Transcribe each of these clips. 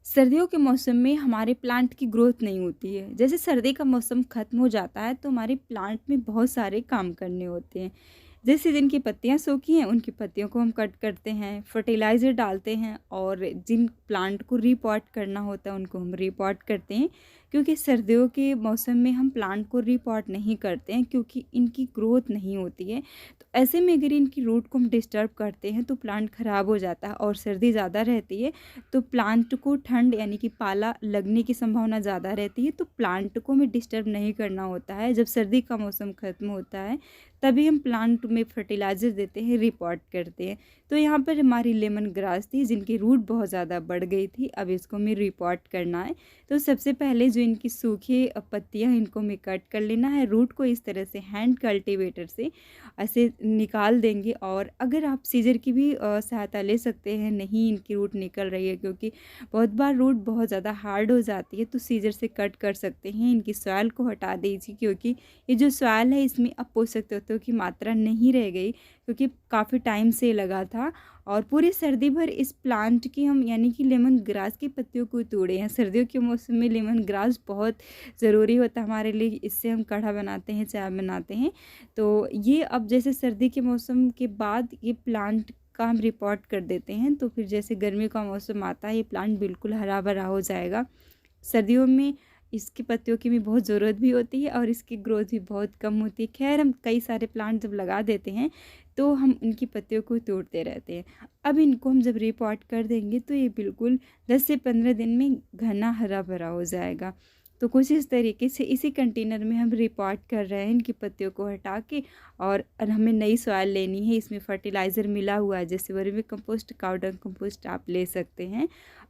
सर्दियों के मौसम में हमारे प्लांट की ग्रोथ नहीं होती है। जैसे सर्दी का मौसम ख़त्म हो जाता है तो हमारे प्लांट में बहुत सारे काम करने होते हैं। जैसे जिनकी पत्तियाँ सूखी हैं उनकी पत्तियों को हम कट करते हैं, फर्टिलाइज़र डालते हैं और जिन प्लांट को रीपॉट करना होता है उनको हम रीपॉट करते हैं। क्योंकि सर्दियों के मौसम में हम प्लांट को रीपॉट नहीं करते हैं क्योंकि इनकी ग्रोथ नहीं होती है। तो ऐसे में अगर इनकी रूट को हम डिस्टर्ब करते हैं तो प्लांट ख़राब हो जाता है और सर्दी ज़्यादा रहती है तो प्लांट को ठंड यानी कि पाला लगने की संभावना ज़्यादा रहती है, तो प्लांट को हमें डिस्टर्ब नहीं करना होता है। जब सर्दी का मौसम ख़त्म होता है, तभी हम प्लांट में फर्टिलाइज़र देते हैं, रिपॉट करते हैं। तो यहाँ पर हमारी लेमन ग्रास थी, जिनकी रूट बहुत ज़्यादा बढ़ गई थी, अब इसको हमें रिपॉट करना है। तो सबसे पहले जो इनकी सूखी पत्तियाँ हैं, इनको हमें कट कर लेना है। रूट को इस तरह से हैंड कल्टीवेटर से ऐसे निकाल देंगे और अगर आप सीज़र की भी सहायता ले सकते हैं, नहीं इनकी रूट निकल रही है क्योंकि बहुत बार रूट बहुत ज़्यादा हार्ड हो जाती है तो सीज़र से कट कर सकते हैं। इनकी सॉइल को हटा दीजिए क्योंकि ये जो सॉइल है इसमें अब पोषक तत्वों की मात्रा नहीं रह गई क्योंकि काफ़ी टाइम से लगा था और पूरी सर्दी भर इस प्लांट की हम यानी कि लेमन ग्रास की पत्तियों को तोड़े हैं। सर्दियों के मौसम में लेमन ग्रास बहुत ज़रूरी होता है हमारे लिए, इससे हम काढ़ा बनाते हैं, चाय बनाते हैं। तो ये अब जैसे सर्दी के मौसम के बाद ये प्लांट का हम रिपोर्ट कर देते हैं तो फिर जैसे गर्मी का मौसम आता है ये प्लांट बिल्कुल हरा भरा हो जाएगा। सर्दियों में इसकी पत्तियों की भी बहुत ज़रूरत भी होती है और इसकी ग्रोथ भी बहुत कम होती है। खैर हम कई सारे प्लांट जब लगा देते हैं तो हम उनकी पत्तियों को तोड़ते रहते हैं। अब इनको हम जब रिपोर्ट कर देंगे तो ये बिल्कुल 10 से 15 दिन में घना हरा भरा हो जाएगा। तो कुछ इस तरीके से इसी कंटेनर में हम रिपोर्ट कर रहे हैं इनकी पत्तियों को हटा के और हमें नई सॉइल लेनी है। इसमें फर्टिलाइज़र मिला हुआ है, जैसे वर्मी कंपोस्ट, काऊ डंग कंपोस्ट आप ले सकते हैं।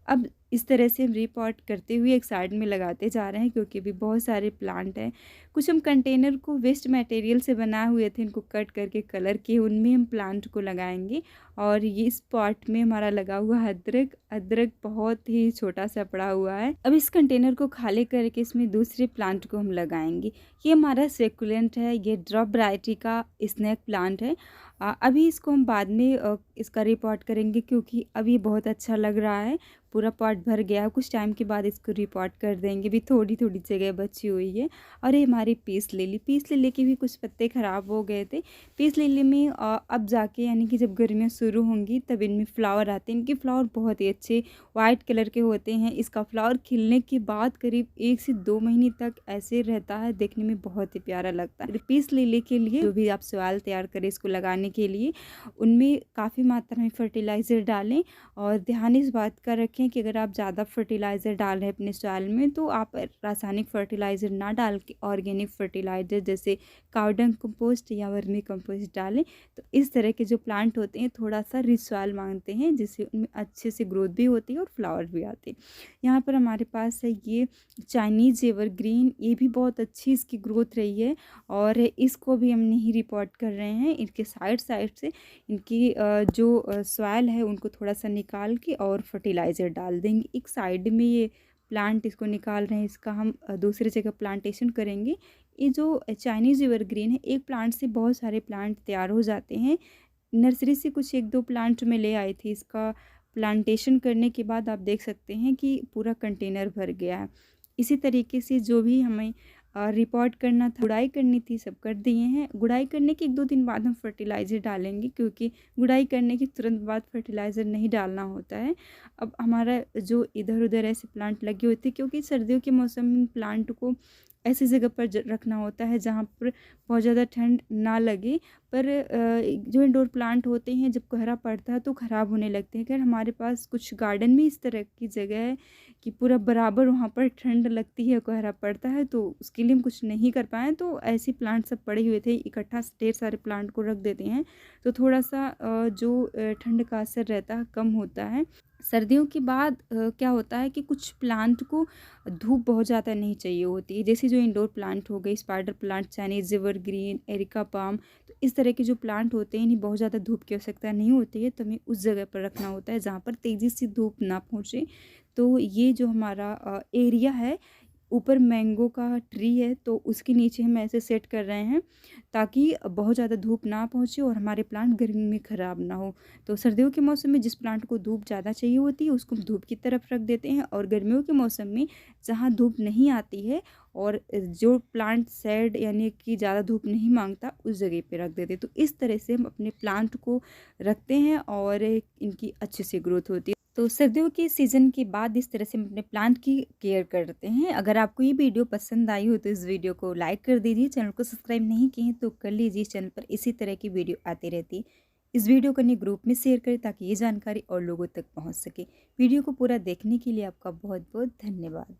अब इस तरह से हम रिपोर्ट करते हुए एक साइड में लगाते जा रहे हैं क्योंकि अभी बहुत सारे प्लांट हैं। कुछ हम कंटेनर को वेस्ट मटेरियल से बनाए हुए थे, इनको कट करके कलर किए, उनमें हम प्लांट को लगाएंगे। और ये इस पॉट में हमारा लगा हुआ है अदरक। अदरक बहुत ही छोटा सा पड़ा हुआ है। अब इस कंटेनर को खाली करके इसमें दूसरे प्लांट को हम लगाएंगे। ये हमारा सेकुलेंट है, ये ड्रॉप वैरायटी का स्नेक प्लांट है। अभी इसको हम बाद में इसका रिपोर्ट करेंगे क्योंकि अभी बहुत अच्छा लग रहा है, पूरा पॉट भर गया है। कुछ टाइम के बाद इसको रिपोर्ट कर देंगे। भी थोड़ी थोड़ी जगह बची हुई है। और ये हमारी पीस लिली, पीस लिली के भी कुछ पत्ते ख़राब हो गए थे। पीस लिली में अब जाके यानी कि जब गर्मियाँ शुरू होंगी तब इनमें फ्लावर आते हैं। इनके फ्लावर बहुत ही अच्छे वाइट कलर के होते हैं। इसका फ्लावर खिलने के बाद करीब 1 से 2 महीने तक ऐसे रहता है, देखने में बहुत ही प्यारा लगता है। पीस लिली के लिए जो भी आप सॉइल तैयार करें इसको लगाने के लिए, उनमें काफ़ी मात्रा में फर्टिलाइज़र डालें और ध्यान इस बात का रखें कि अगर आप ज़्यादा फर्टिलाइज़र डाल रहे हैं अपने सॉइल में तो आप रासायनिक फर्टिलाइज़र ना डाल के ऑर्गेनिक फर्टिलाइज़र जैसे काऊ डंग कंपोस्ट या वर्मी कंपोस्ट डालें। तो इस तरह के जो प्लांट होते हैं थोड़ा सा रिच सॉइल मांगते हैं जिससे उनमें अच्छे से ग्रोथ भी होती है और फ्लावर भी आते हैं। यहाँ पर हमारे पास है ये चाइनीज़ एवरग्रीन, ये भी बहुत अच्छी इसकी ग्रोथ रही है और इसको भी हम नहीं रिपोर्ट कर रहे हैं। इनके साइड साइड से इनकी जो सॉइल है उनको थोड़ा सा निकाल के और फर्टिलाइज़र डाल देंगे। एक साइड में ये प्लांट इसको निकाल रहे हैं, इसका हम दूसरी जगह प्लांटेशन करेंगे। ये जो चाइनीज़ एवरग्रीन है, एक प्लांट से बहुत सारे प्लांट तैयार हो जाते हैं। नर्सरी से कुछ 1-2 प्लांट मैं ले आई थी। इसका प्लांटेशन करने के बाद आप देख सकते हैं कि पूरा कंटेनर भर गया है। इसी तरीके से जो भी हमें रिपोर्ट करना था, गुड़ाई करनी थी, सब कर दिए हैं। गुड़ाई करने के 1-2 दिन बाद हम फर्टिलाइज़र डालेंगे क्योंकि गुड़ाई करने के तुरंत बाद फर्टिलाइज़र नहीं डालना होता है। अब हमारा जो इधर-उधर ऐसे प्लांट लगे होते हैं क्योंकि सर्दियों के मौसम में प्लांट को ऐसी जगह पर रखना होता है जहाँ पर बहुत ज़्यादा ठंड ना लगे। पर जो इंडोर प्लांट होते हैं जब कोहरा पड़ता है तो ख़राब होने लगते हैं। अगर हमारे पास कुछ गार्डन में इस तरह की जगह है कि पूरा बराबर वहाँ पर ठंड लगती है, कोहरा पड़ता है, तो उसके लिए हम कुछ नहीं कर पाए। तो ऐसे प्लांट सब पड़े हुए थे, इकट्ठा ढेर सारे प्लांट को रख देते हैं तो थोड़ा सा जो ठंड का असर रहता है कम होता है। सर्दियों के बाद क्या होता है कि कुछ प्लांट को धूप बहुत ज़्यादा नहीं चाहिए होती है, जैसे जो इंडोर प्लांट हो गई, spider plant, Chinese evergreen, areca palm. तो इस तरह के जो प्लांट होते हैं इन्हें बहुत ज़्यादा धूप की आवश्यकता नहीं होती है, तो हमें उस जगह पर रखना होता है जहाँ पर तेज़ी से धूप ना पहुँचे। तो ये जो हमारा एरिया है ऊपर मैंगो का ट्री है तो उसके नीचे हम ऐसे सेट कर रहे हैं ताकि बहुत ज़्यादा धूप ना पहुँचे और हमारे प्लांट गर्मी में ख़राब ना हो। तो सर्दियों के मौसम में जिस प्लांट को धूप ज़्यादा चाहिए होती है उसको हम धूप की तरफ रख देते हैं, और गर्मियों के मौसम में जहाँ धूप नहीं आती है और जो प्लांट शेड यानी कि ज़्यादा धूप नहीं मांगता उस जगह पे रख देते हैं। तो इस तरह से हम अपने प्लांट को रखते हैं और इनकी अच्छे से ग्रोथ होती है। तो सर्दियों के सीज़न के बाद इस तरह से हम अपने प्लांट की केयर करते हैं। अगर आपको ये वीडियो पसंद आई हो तो इस वीडियो को लाइक कर दीजिए। चैनल को सब्सक्राइब नहीं किए हैं तो कर लीजिए। इस चैनल पर इसी तरह की वीडियो आती रहती है। इस वीडियो को अपने ग्रुप में शेयर करें ताकि ये जानकारी और लोगों तक पहुँच सके। वीडियो को पूरा देखने के लिए आपका बहुत बहुत धन्यवाद।